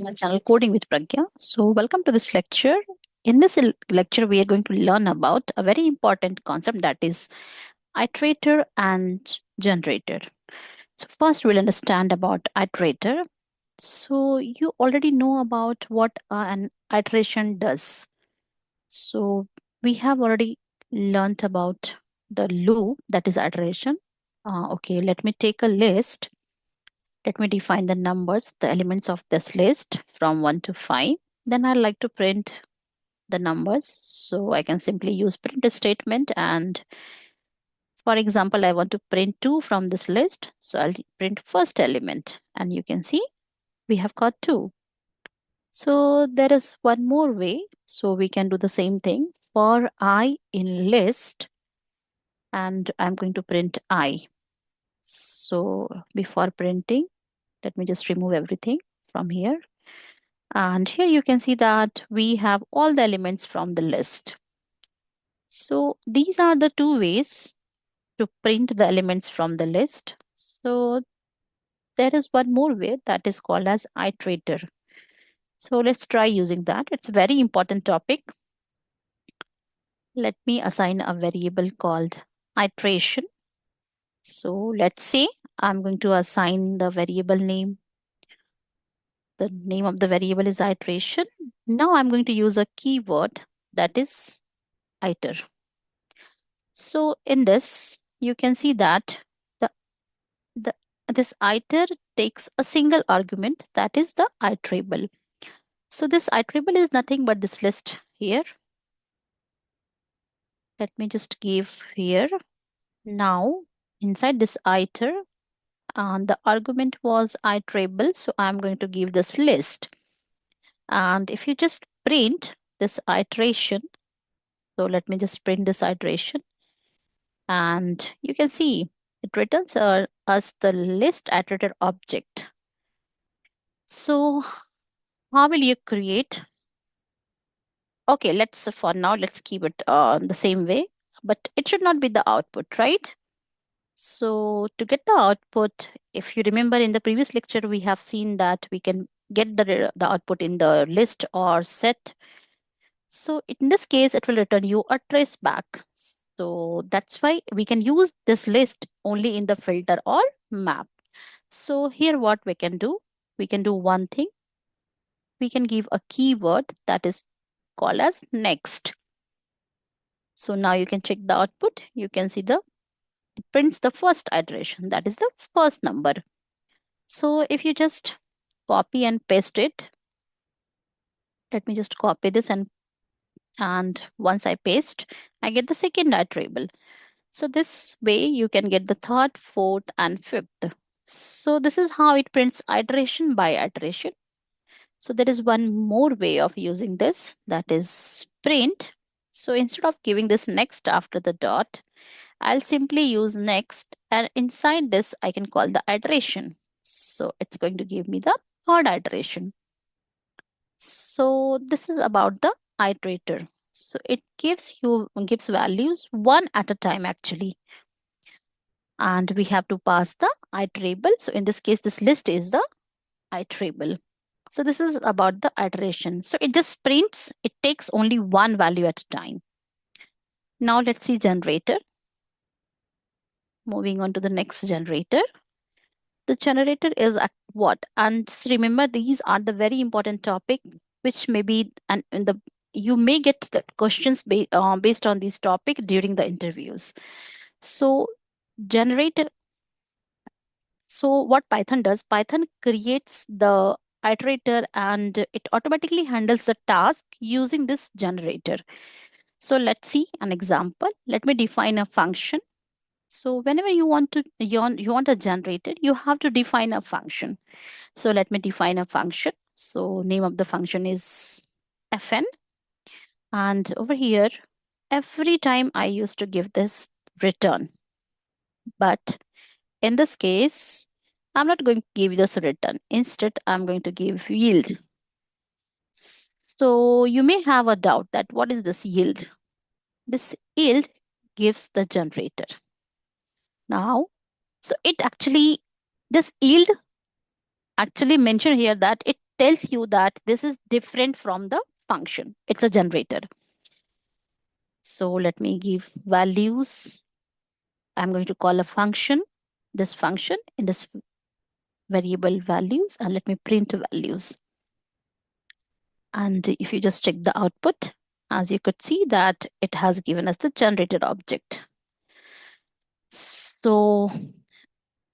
My channel Coding with Pragya. So, welcome to this lecture. In this lecture, we are going to learn about a very important concept, that is iterator and generator. So, first, we'll understand about iterator. So, you already know about what an iteration does. So, we have already learned about the loop, that is iteration. Okay, let me take a list. Let me define the numbers, the elements of this list from 1 to 5. Then I'd like to print the numbers. So I can simply use print statement. And for example, I want to print 2 from this list. So I'll print first element. And you can see we have got 2. So there is one more way. So we can do the same thing for I in list. And I'm going to print I. So before printing, let me just remove everything from here. And here you can see that we have all the elements from the list. So these are the two ways to print the elements from the list. So there is one more way, that is called as iterator. So let's try using that. It's a very important topic. Let me assign a variable called iteration. So let's say I'm going to assign the variable name. The name of the variable is iteration. Now I'm going to use a keyword, that is iter. So in this, you can see that the, the this iter takes a single argument, that is the iterable. So this iterable is nothing but this list here. Let me just give here. Now inside this iter, the argument was iterable. So I'm going to give this list. And if you just print this iteration, so let me just print this iteration. And you can see it returns us the list iterator object. So how will you create? Okay, for now, let's keep it the same way, but it should not be the output, right? So to get the output, if you remember in the previous lecture, we have seen that we can get the output in the list or set. So in this case, it will return you a trace back. So that's why we can use this list only in the filter or map. So here what we can do one thing. We can give a keyword that is called as next. So now you can check the output. You can see it prints the first iteration, that is the first number. So if you just copy and paste it, let me just copy this and once I paste, I get the second iterable. So this way you can get the third, fourth, and fifth. So this is how it prints iteration by iteration. So there is one more way of using this, that is print. So instead of giving this next after the dot, I'll simply use next, and inside this I can call the iteration. So it's going to give me the third iteration. So this is about the iterator. So it gives values one at a time actually. And we have to pass the iterable. So in this case, this list is the iterable. So this is about the iteration. So it just prints, it takes only one value at a time. Now let's see generator. Moving on to the next generator. The generator is what? And just remember, these are the very important topic, which may be, and in the you may get the questions based on this topic during the interviews. So generator. So what Python does, Python creates the iterator and it automatically handles the task using this generator. So let's see an example. Let me define a function. So whenever you want a generator, you have to define a function. So let me define a function. So name of the function is fn. And over here, every time I used to give this return. But in this case, I'm not going to give this return. Instead, I'm going to give yield. So you may have a doubt that what is this yield? This yield gives the generator. Now, so this yield actually mentioned here that it tells you that this is different from the function. It's a generator. So let me give values. I'm going to call a function, this function in this variable values, and let me print values. And if you just check the output, as you could see that it has given us the generated object. So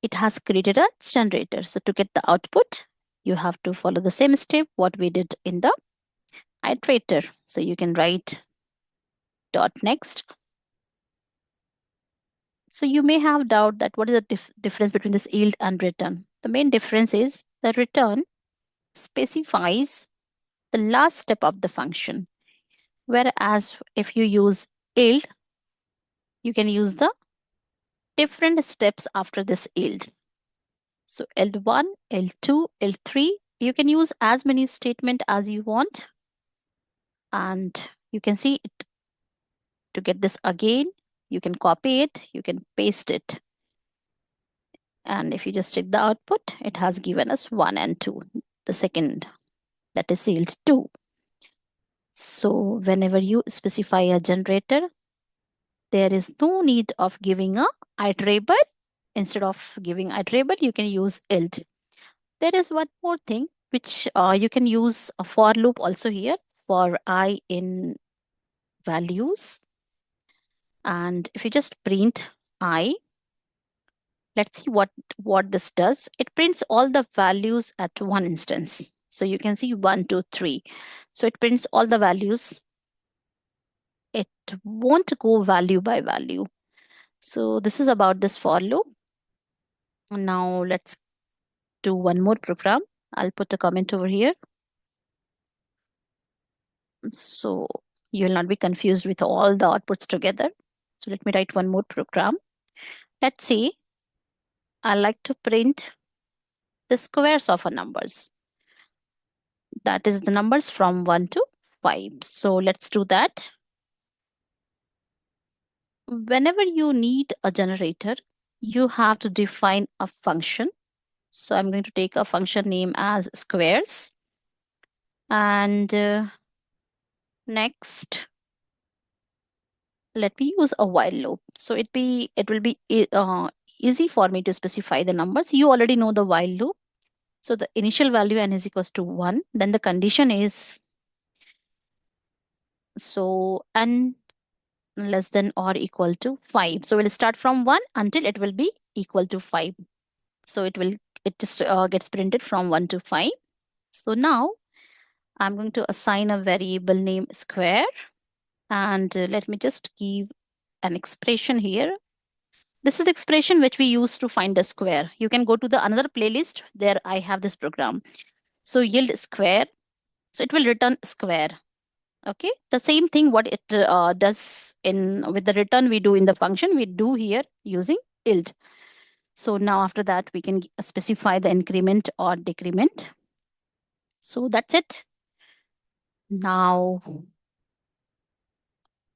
it has created a generator. So to get the output, you have to follow the same step what we did in the iterator. So you can write dot next. So you may have doubt that what is the difference between this yield and return. The main difference is the return specifies the last step of the function. Whereas if you use yield, you can use the different steps after this yield. So yield1, yield2, yield3, you can use as many statement as you want. And you can see it. To get this again, you can copy it, you can paste it. And if you just check the output, it has given us 1 and 2, the second, that is yield2. So whenever you specify a generator, there is no need of giving a iterable. Instead of giving iterable, you can use yield. There is one more thing which you can use a for loop also here for I in values. And if you just print I, let's see what this does. It prints all the values at one instance. So you can see 1, 2, 3. So it prints all the values. It won't go value by value. So this is about this for loop. Now let's do one more program. I'll put a comment over here. So you will not be confused with all the outputs together. So let me write one more program. Let's say I like to print the squares of a numbers. That is the numbers from 1 to 5. So let's do that. Whenever you need a generator, you have to define a function. So I'm going to take a function name as squares. And next, let me use a while loop. So it will be easy for me to specify the numbers. You already know the while loop. So the initial value n is equals to 1. Then the condition is so n less than or equal to 5. So we'll start from 1 until it will be equal to 5. So it just gets printed from 1 to 5. So now I'm going to assign a variable name square. And let me just give an expression here. This is the expression which we use to find the square. You can go to the another playlist. There I have this program. So yield square. So it will return square. Okay. The same thing what it does with the return we do in the function, we do here using yield. So now after that, we can specify the increment or decrement. So that's it. Now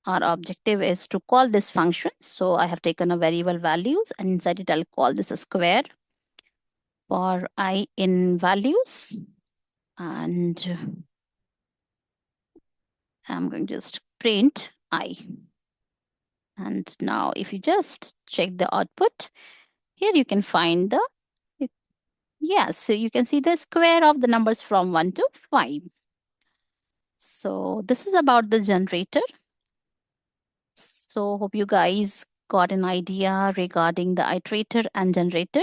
our objective is to call this function. So I have taken a variable values and inside it I'll call this a square for I in values. And I'm going to just print I. And now if you just check the output, here you can find the, yes, so you can see the square of the numbers from 1 to 5. So this is about the generator. So hope you guys got an idea regarding the iterator and generator.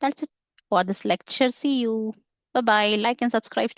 That's it for this lecture. See you. Bye-bye. Like and subscribe.